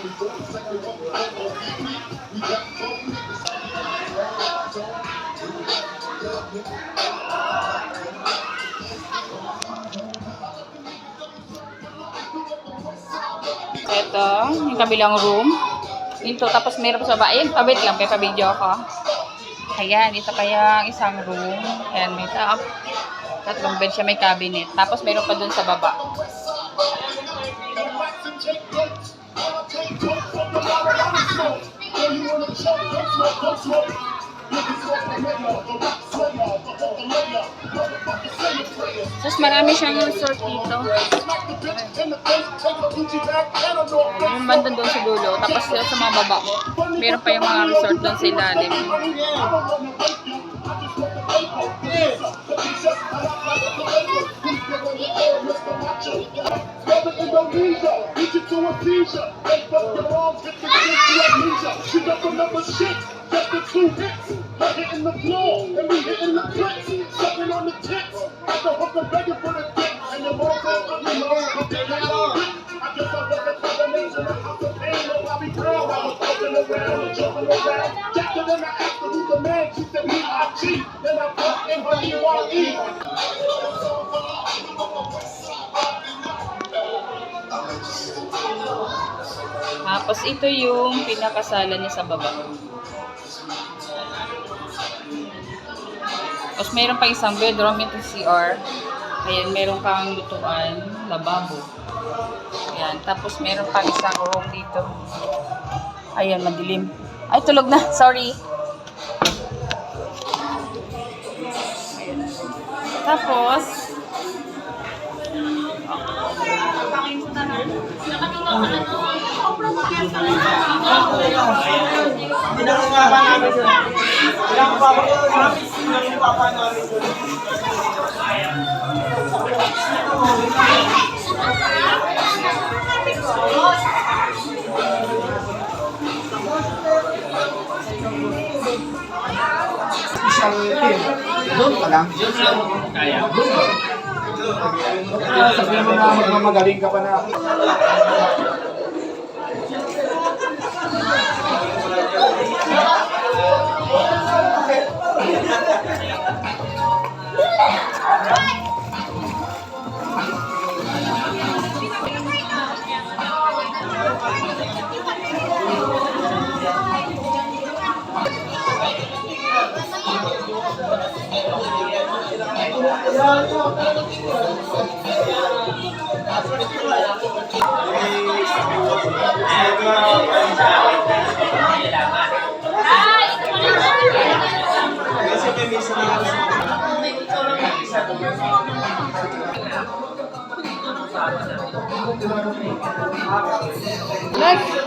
Ito, yung kabilang room. Ito, tapos meron pa sa baba. Ayun, pabit lang, may pa-video ako. Ayan, ito kaya isang room. Ayan, may tatlong bed siya, may cabinet. Tapos meron pa dun sa baba. Tapos marami siyang resort dito. Yung banda doon sa dulo. Tapos sa mga baba, meron pa yung mga resort doon sa ilalim. Tapos ito yung pinakasala niya sa baba. Tapos meron pa isang bedroom, ito CR. Ayan, meron kang lutuan, lababo. Ayan, tapos meron pa isang room dito. Ayan, madilim. Ay, tulog na. Sorry. Ayan. Tapos, doon pa lang. Kaya. Sabihin mo na magmamagaling ka pa na. Next.